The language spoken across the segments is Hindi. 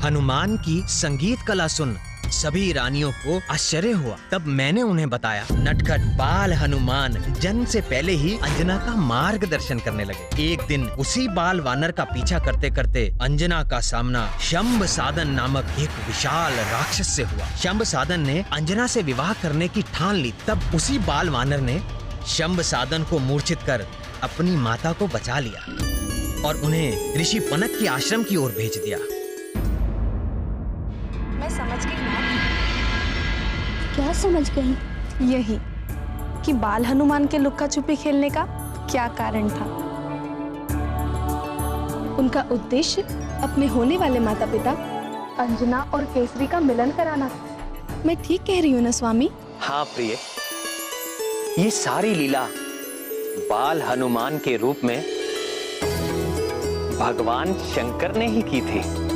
हनुमान की संगीत कला सुन सभी रानियों को आश्चर्य हुआ। तब मैंने उन्हें बताया, नटखट बाल हनुमान जन्म से पहले ही अंजना का मार्गदर्शन करने लगे। एक दिन उसी बाल वानर का पीछा करते करते अंजना का सामना शंभ साधन नामक एक विशाल राक्षस से हुआ। शंभ साधन ने अंजना से विवाह करने की ठान ली। तब उसी बाल वानर ने शंभ साधन को मूर्छित कर अपनी माता को बचा लिया और उन्हें ऋषि पनक के आश्रम की ओर भेज दिया। मैं समझ गई ना। क्या समझ गई? यही कि बाल हनुमान के लुक्का छुपी खेलने का क्या कारण था। उनका उद्देश्य अपने होने वाले माता पिता अंजना और केसरी का मिलन कराना था। मैं ठीक कह रही हूँ ना स्वामी? हाँ प्रिय, ये सारी लीला बाल हनुमान के रूप में भगवान शंकर ने ही की थी।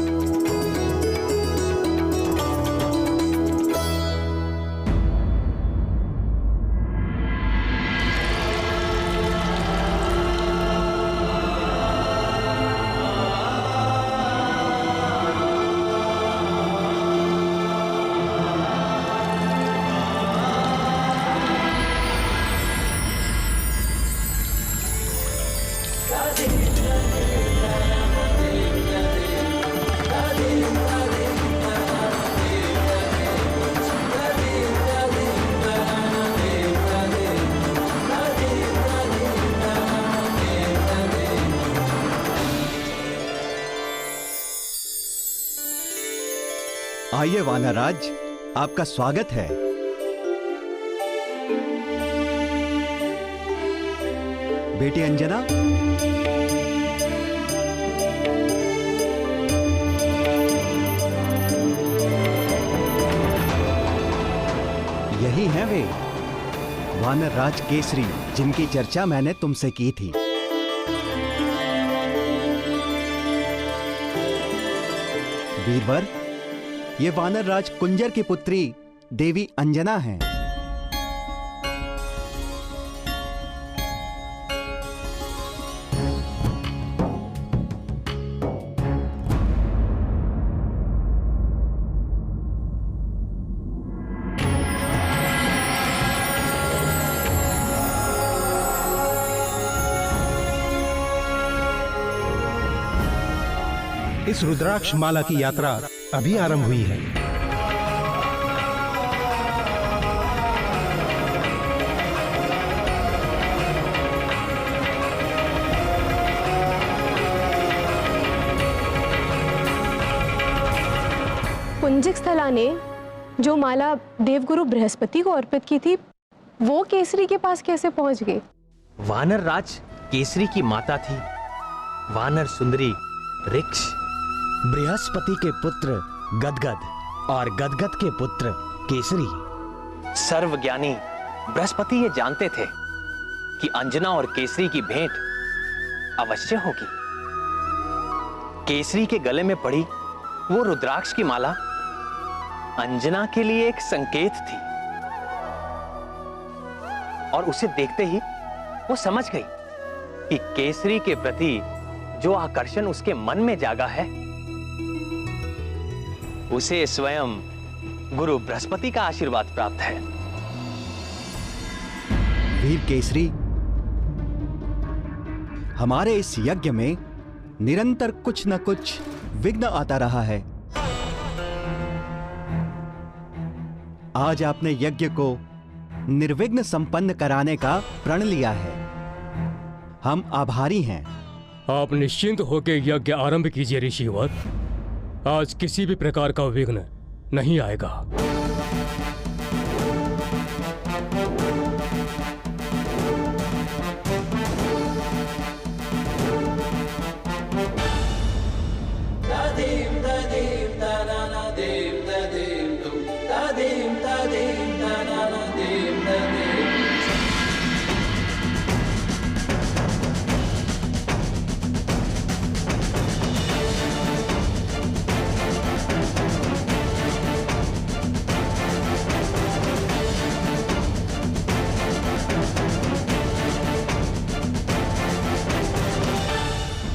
आइए वानरराज, आपका स्वागत है। बेटी अंजना, यही हैं वे वानरराज केसरी, जिनकी चर्चा मैंने तुमसे की थी। वीरवर, ये वानरराज कुंजर की पुत्री देवी अंजना हैं। इस रुद्राक्ष माला की यात्रा अभी आरंभ हुई है। पुंजिक स्थला ने जो माला देवगुरु बृहस्पति को अर्पित की थी, वो केसरी के पास कैसे पहुंच गई? वानर राज केसरी की माता थी वानर सुंदरी ऋक्ष। बृहस्पति के पुत्र गदगद और गदगद के पुत्र केसरी। सर्वज्ञानी बृहस्पति ये जानते थे कि अंजना और केसरी की भेंट अवश्य होगी। केसरी के गले में पड़ी वो रुद्राक्ष की माला अंजना के लिए एक संकेत थी और उसे देखते ही वो समझ गई कि केसरी के प्रति जो आकर्षण उसके मन में जागा है, उसे स्वयं गुरु बृहस्पति का आशीर्वाद प्राप्त है। वीर केसरी, हमारे इस यज्ञ में निरंतर कुछ न कुछ विघ्न आता रहा है। आज आपने यज्ञ को निर्विघ्न संपन्न कराने का प्रण लिया है। हम आभारी हैं। आप निश्चिंत होकर यज्ञ आरंभ कीजिए ऋषिवर। आज किसी भी प्रकार का विघ्न नहीं आएगा।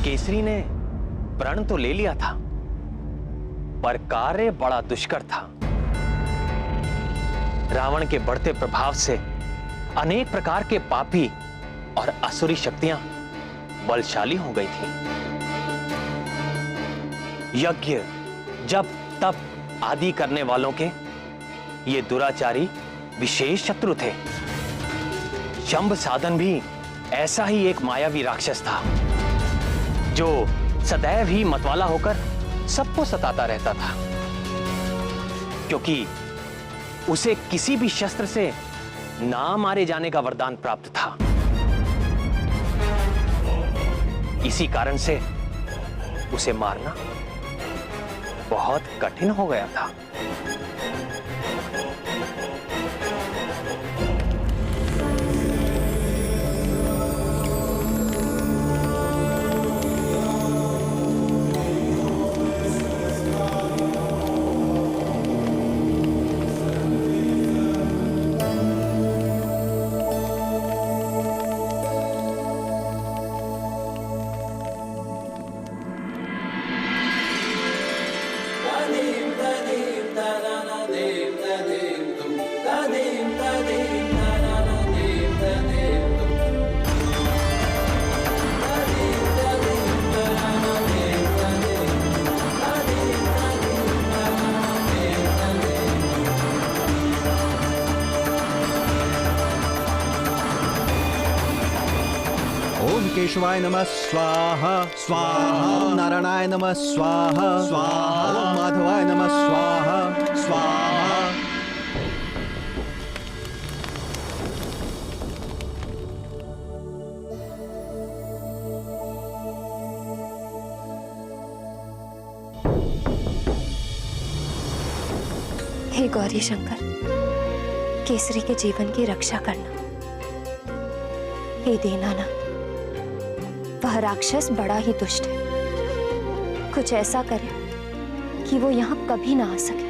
केसरी ने प्रण तो ले लिया था, पर कार्य बड़ा दुष्कर था। रावण के बढ़ते प्रभाव से अनेक प्रकार के पापी और असुरी शक्तियां बलशाली हो गई थी। यज्ञ, जप, तप आदि करने वालों के ये दुराचारी विशेष शत्रु थे। शंभ साधन भी ऐसा ही एक मायावी राक्षस था, जो सदैव ही मतवाला होकर सबको सताता रहता था, क्योंकि उसे किसी भी शस्त्र से ना मारे जाने का वरदान प्राप्त था। इसी कारण से उसे मारना बहुत कठिन हो गया था। ओम केशवाय नमः स्वाहा स्वाहा। ओम नारायणाय नमः स्वाहा स्वाहा। ओम माधवाय नमः स्वाहा स्वाहा। हे गौरी शंकर, केसरी के जीवन की रक्षा करना। हे दीनानाथ, वह राक्षस बड़ा ही दुष्ट है। कुछ ऐसा करे कि वो यहाँ कभी ना आ सके।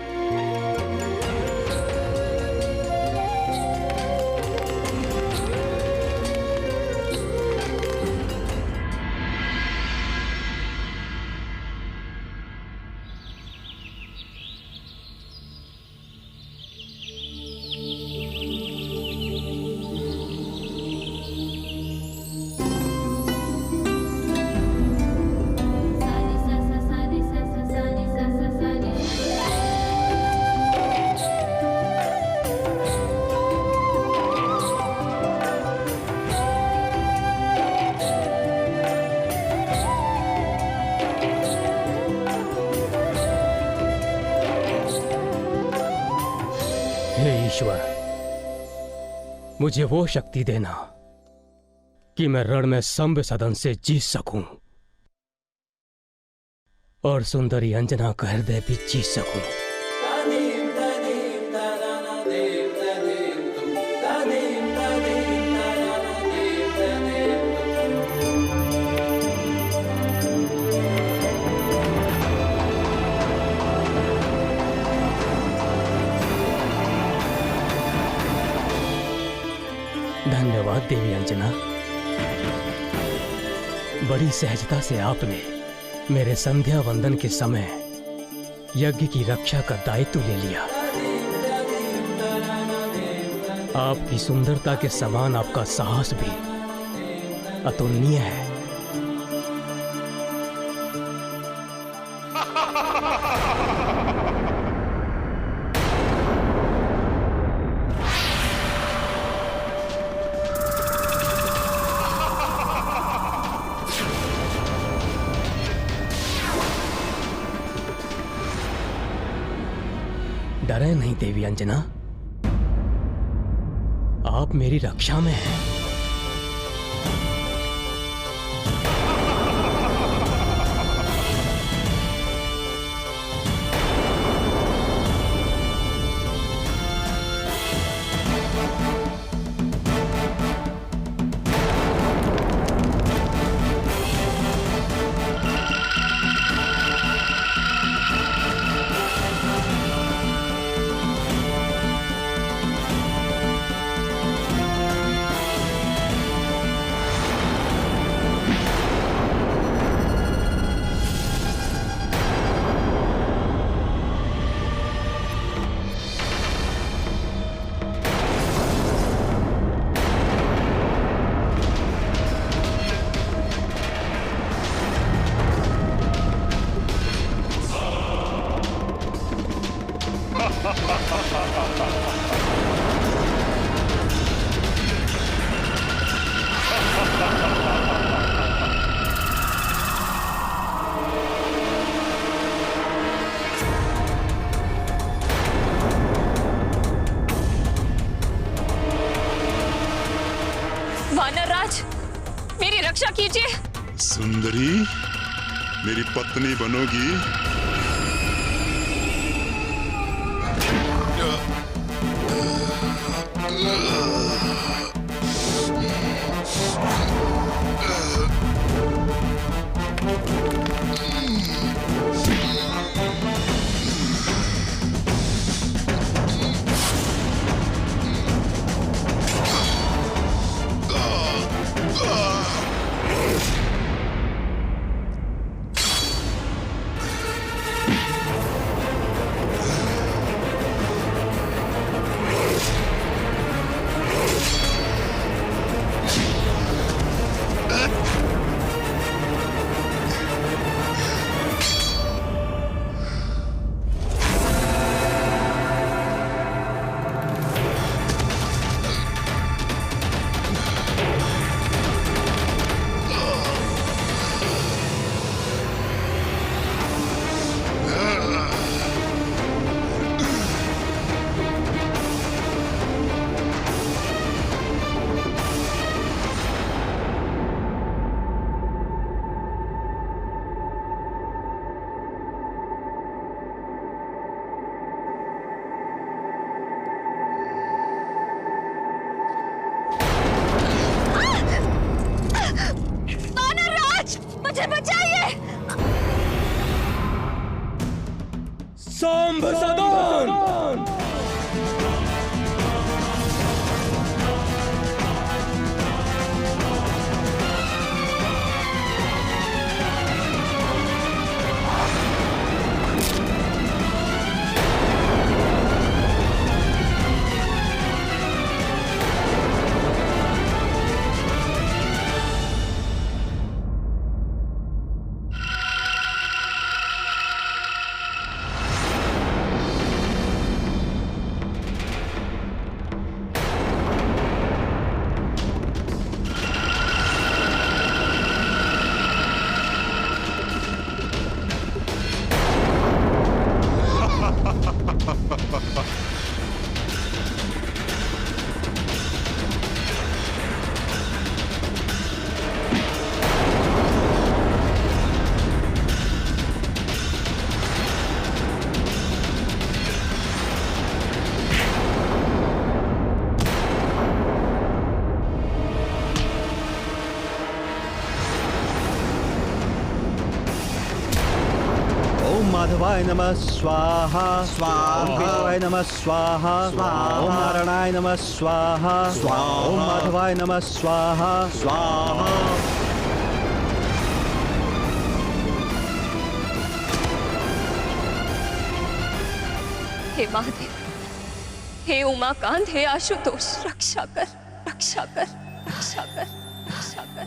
हे ईश्वर, मुझे वो शक्ति देना कि मैं रण में शंभ सदन से जीत सकूं और सुंदरी अंजना का हृदय भी जीत सकूं। धन्यवाद देवी अंजना। बड़ी सहजता से आपने मेरे संध्या वंदन के समय यज्ञ की रक्षा का दायित्व ले लिया। आपकी सुंदरता के समान आपका साहस भी अतुलनीय है। डरे नहीं देवी अंजना, आप मेरी रक्षा में हैं। पूरा कीजिए। सुंदरी, मेरी पत्नी बनोगी? मुझे बचाइए। सांब सदन। माधवाय नमः स्वाहा स्वाहा। ओम केशवाय नमः स्वाहा स्वाहा। ओम नारायणाय नमः स्वाहा स्वाहा। ओम माधवाय नमः स्वाहा स्वाहा। हे महादेव, हे उमाकांत, हे आशुतोष, रक्षा कर, रक्षा कर, रक्षा कर, रक्षा कर।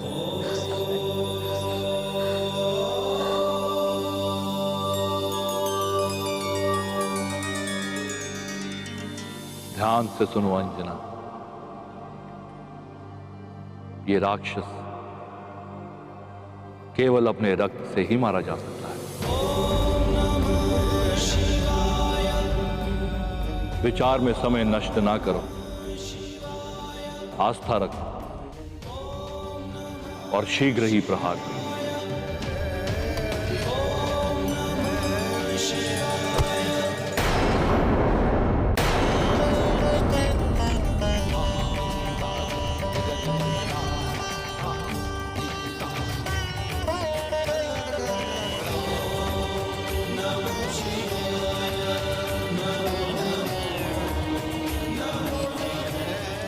ध्यान से सुनो अंजना, ये राक्षस केवल अपने रक्त से ही मारा जा सकता है। विचार में समय नष्ट ना करो, आस्था रखो और शीघ्र ही प्रहार करो।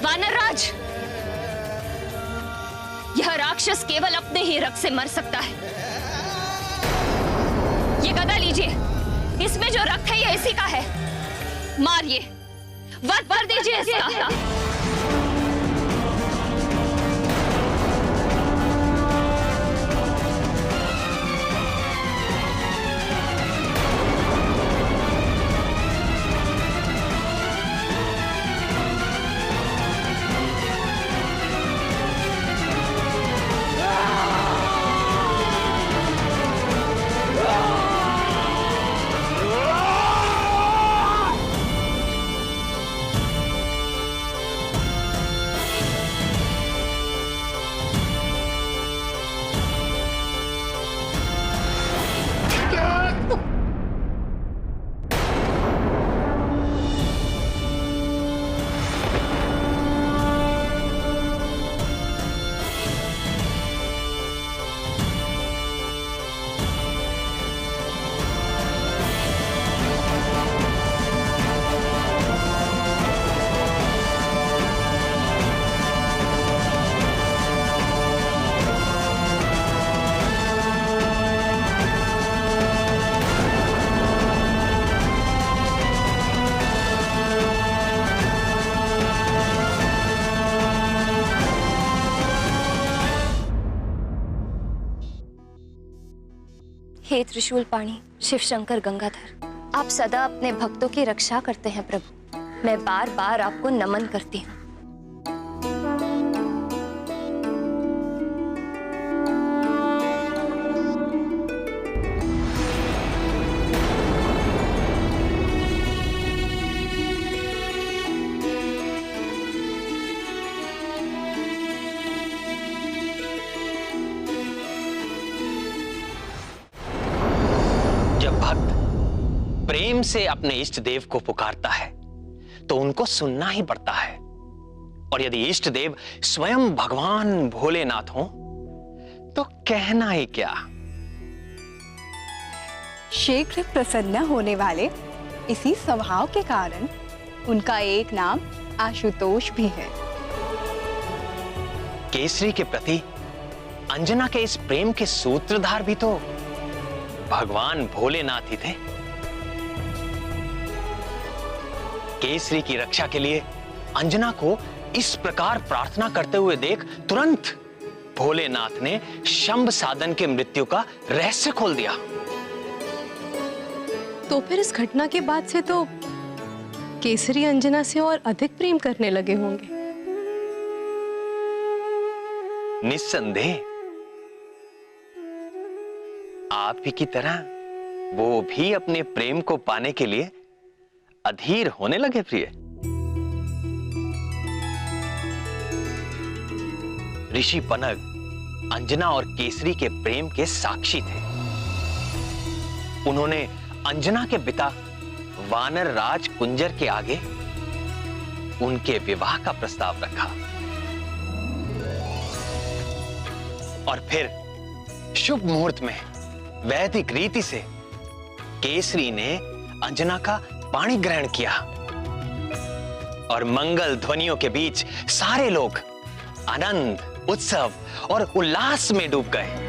वानरराज, यह राक्षस केवल अपने ही रक्त से मर सकता है। ये गदा लीजिए, इसमें जो रक्त है ये इसी का है। मारिए, वध भर दीजिए इसका। हे त्रिशूल पाणी शिव शंकर गंगाधर, आप सदा अपने भक्तों की रक्षा करते हैं प्रभु। मैं बार बार आपको नमन करती हूँ। जब भक्त प्रेम से अपने इष्ट देव को पुकारता है तो उनको सुनना ही पड़ता है। और यदि इष्ट देव स्वयं भगवान भोलेनाथ हो तो कहना ही क्या। शीघ्र प्रसन्न होने वाले इसी स्वभाव के कारण उनका एक नाम आशुतोष भी है। केसरी के प्रति अंजना के इस प्रेम के सूत्रधार भी तो भगवान भोलेनाथ ही थे। केसरी की रक्षा के लिए अंजना को इस प्रकार प्रार्थना करते हुए देख तुरंत भोलेनाथ ने शंभ साधन के मृत्यु का रहस्य खोल दिया। तो फिर इस घटना के बाद से तो केसरी अंजना से और अधिक प्रेम करने लगे होंगे। निस्संदेह आप ही की तरह वो भी अपने प्रेम को पाने के लिए अधीर होने लगे प्रिय। ऋषि पनग अंजना और केसरी के प्रेम के साक्षी थे। उन्होंने अंजना के पिता वानर राज कुंजर के आगे उनके विवाह का प्रस्ताव रखा और फिर शुभ मुहूर्त में वैदिक रीति से केसरी ने अंजना का पाणी ग्रहण किया और मंगल ध्वनियों के बीच सारे लोग आनंद, उत्सव और उल्लास में डूब गए।